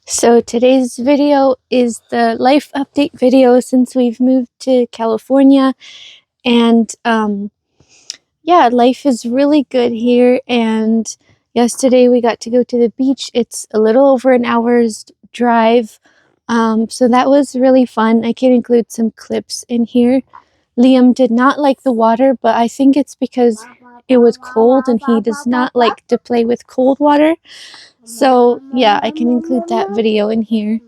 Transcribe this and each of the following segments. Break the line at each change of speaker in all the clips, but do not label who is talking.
So today's video is the life update video since we've moved to California, and yeah, life is really good here. And yesterday we got to go to the beach. It's a little over an hour's drive, so that was really fun. I can include some clips in here. Liam did not like the water, but I think it's because it was cold and he does not like to play with cold water. So yeah, I can include that video in here.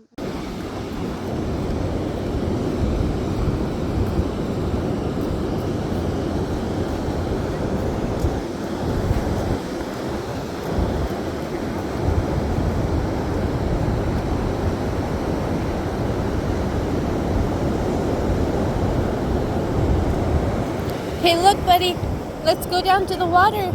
Hey, look, buddy. Let's go down to the water.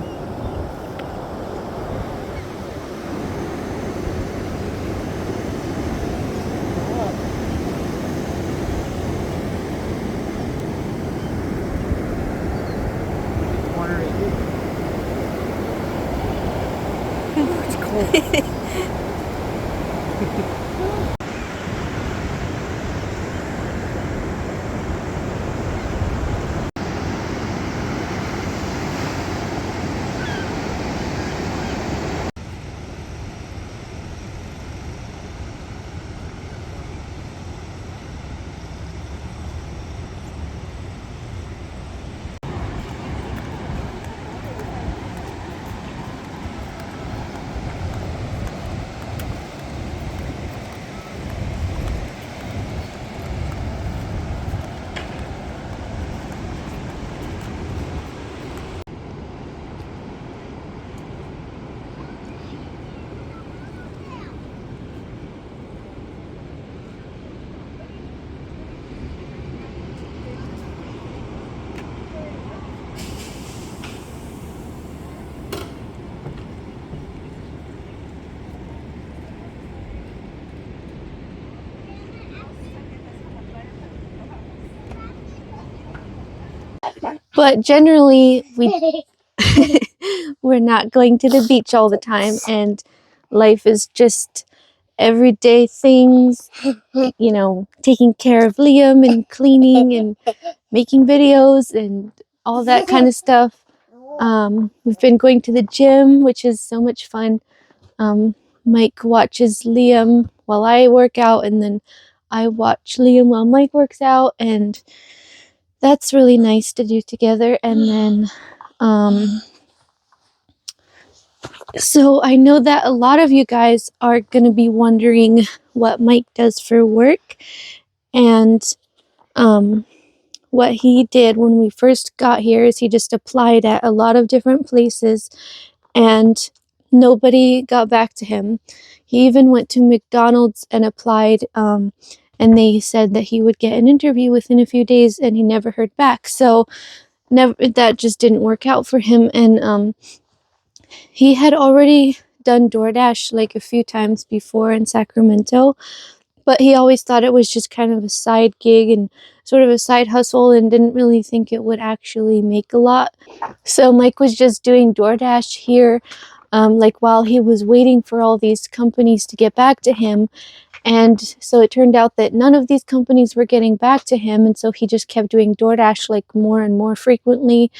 It's cold.
But generally, we're not going to the beach all the time, and life is just everyday things, taking care of Liam and cleaning and making videos and all that kind of stuff. We've been going to the gym, which is so much fun. Mike watches Liam while I work out, and then I watch Liam while Mike works out, and that's really nice to do together. And then so I know that a lot of you guys are going to be wondering what Mike does for work, and what he did when we first got here is he just applied at a lot of different places, and nobody got back to him. He even went to McDonald's and applied, and they said that he would get an interview within a few days, and he never heard back. So that just didn't work out for him. And he had already done DoorDash like a few times before in Sacramento, but he always thought it was just kind of a side gig and sort of a side hustle, and didn't really think it would actually make a lot. So Mike was just doing DoorDash here, like while he was waiting for all these companies to get back to him. And so it turned out that none of these companies were getting back to him, and so he just kept doing DoorDash like more and more frequently.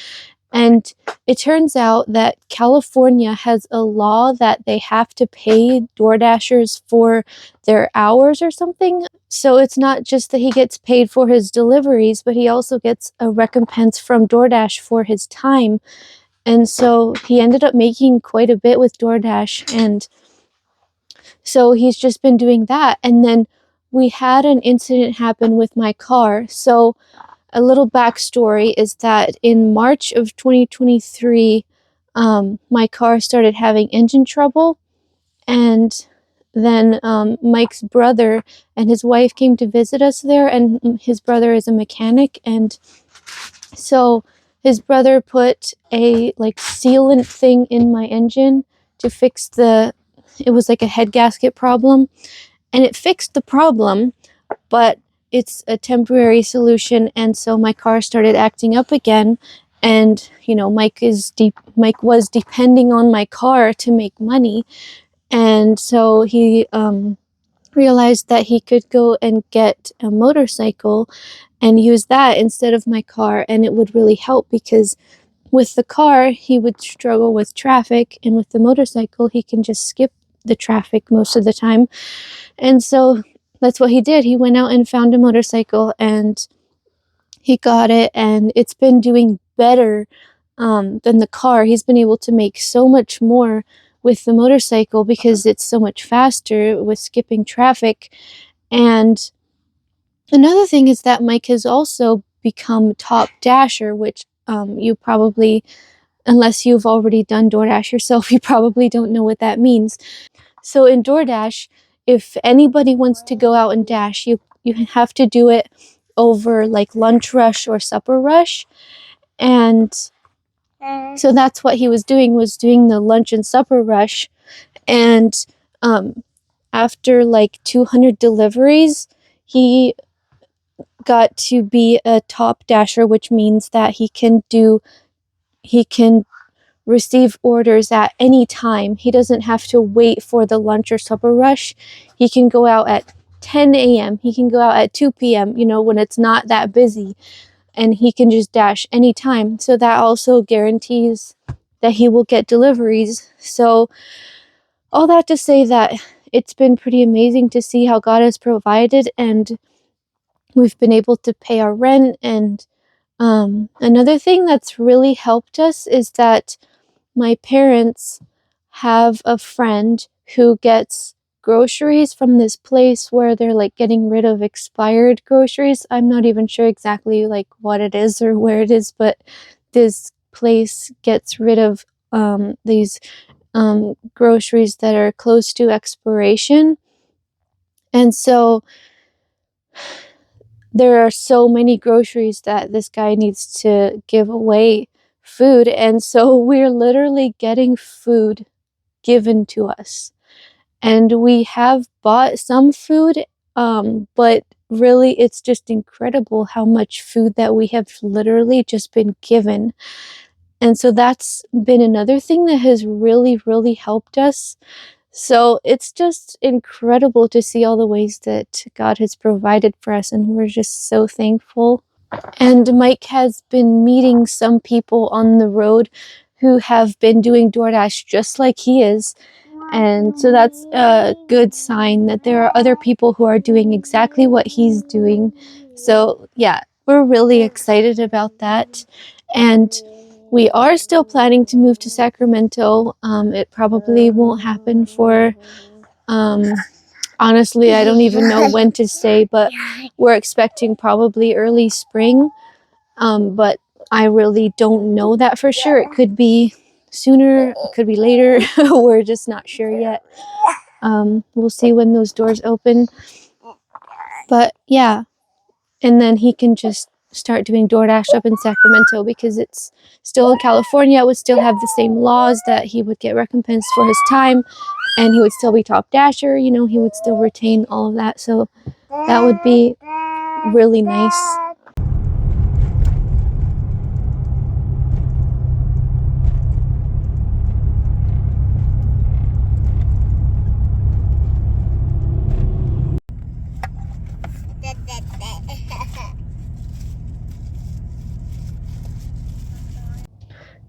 And it turns out that California has a law that they have to pay DoorDashers for their hours or something. So it's not just that he gets paid for his deliveries, but he also gets a recompense from DoorDash for his time. And so he ended up making quite a bit with DoorDash, and so he's just been doing that. And then we had an incident happen with my car. So a little backstory is that in March of 2023, my car started having engine trouble, and then Mike's brother and his wife came to visit us there, and his brother is a mechanic, and so his brother put a like sealant thing in my engine to fix it was like a head gasket problem, and it fixed the problem, but it's a temporary solution. And so my car started acting up again, and Mike was depending on my car to make money, and so he realized that he could go and get a motorcycle and use that instead of my car, and it would really help because with the car he would struggle with traffic, and with the motorcycle he can just skip the traffic most of the time. And so that's what he did. He went out and found a motorcycle and he got it, and it's been doing better than the car. He's been able to make so much more with the motorcycle because it's so much faster with skipping traffic. And another thing is that Mike has also become top dasher, which you probably, unless you've already done DoorDash yourself, you probably don't know what that means. So in DoorDash, if anybody wants to go out and dash, you have to do it over like lunch rush or supper rush. And so that's what he was doing the lunch and supper rush. And after like 200 deliveries, he got to be a top dasher, which means that he can receive orders at any time. He doesn't have to wait for the lunch or supper rush. He can go out at 10 a.m. He can go out at 2 p.m., when it's not that busy, and he can just dash anytime. So that also guarantees that he will get deliveries. So all that to say that it's been pretty amazing to see how God has provided, and we've been able to pay our rent. And another thing that's really helped us is that my parents have a friend who gets groceries from this place where they're like getting rid of expired groceries. I'm not even sure exactly like what it is or where it is, but this place gets rid of these groceries that are close to expiration. And so there are so many groceries that this guy needs to give away food. And so we're literally getting food given to us. And we have bought some food, but really it's just incredible how much food that we have literally just been given. And so that's been another thing that has really, really helped us. So it's just incredible to see all the ways that God has provided for us, and we're just so thankful. And Mike has been meeting some people on the road who have been doing DoorDash just like he is. And so that's a good sign that there are other people who are doing exactly what he's doing. So yeah, we're really excited about that. And we are still planning to move to Sacramento. It probably won't happen for, honestly, I don't even know when to say, but we're expecting probably early spring. But I really don't know that for sure. It could be sooner, it could be later. We're just not sure yet. We'll see when those doors open. But yeah, and then he can just start doing DoorDash up in Sacramento because it's still in California. It would still have the same laws that he would get recompensed for his time, and he would still be top dasher. He would still retain all of that. So that would be really nice.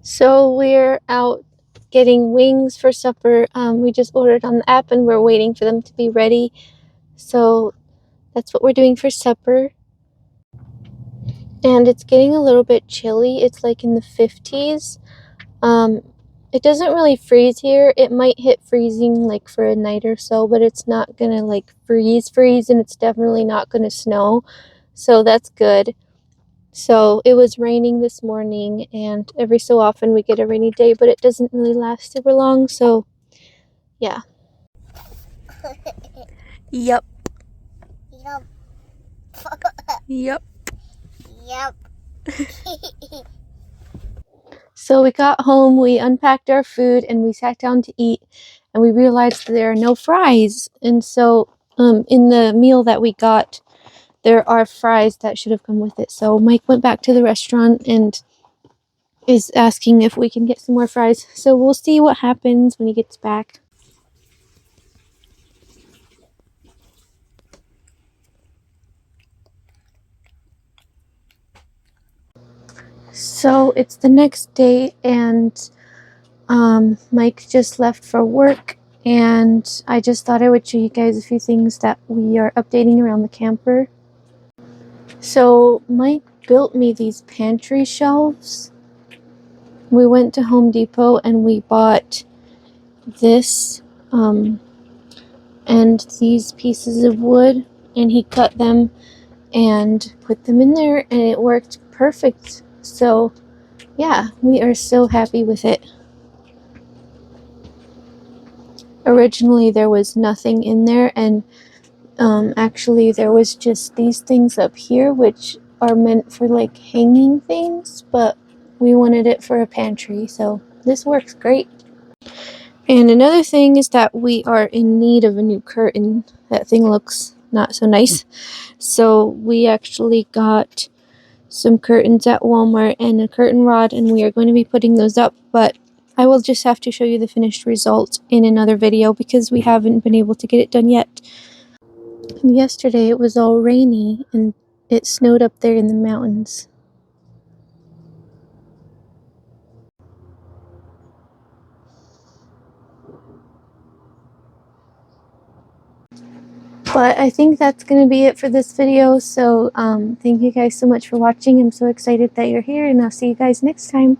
So we're out getting wings for supper. We just ordered on the app and we're waiting for them to be ready. So that's what we're doing for supper. And it's getting a little bit chilly. It's like in the 50s. It doesn't really freeze here. It might hit freezing like for a night or so, but it's not gonna like freeze, and it's definitely not gonna snow. So that's good. So it was raining this morning, and every so often we get a rainy day, but it doesn't really last super long. So yeah.
Yep.
Yep.
Yep.
Yep.
So we got home, we unpacked our food, and we sat down to eat, and we realized there are no fries. And so in the meal that we got, there are fries that should have come with it. So Mike went back to the restaurant and is asking if we can get some more fries. So we'll see what happens when he gets back. So it's the next day, and Mike just left for work, and I just thought I would show you guys a few things that we are updating around the camper. So Mike built me these pantry shelves. We went to Home Depot and we bought this and these pieces of wood, and he cut them and put them in there, and it worked perfect. So yeah, we are so happy with it. Originally there was nothing in there, and actually there was just these things up here which are meant for like hanging things, but we wanted it for a pantry, so this works great. And another thing is that we are in need of a new curtain. That thing looks not so nice. So we actually got some curtains at Walmart and a curtain rod, and we are going to be putting those up, but I will just have to show you the finished result in another video because we haven't been able to get it done yet. And yesterday it was all rainy and it snowed up there in the mountains. But I think that's going to be it for this video. So thank you guys so much for watching. I'm so excited that you're here, and I'll see you guys next time.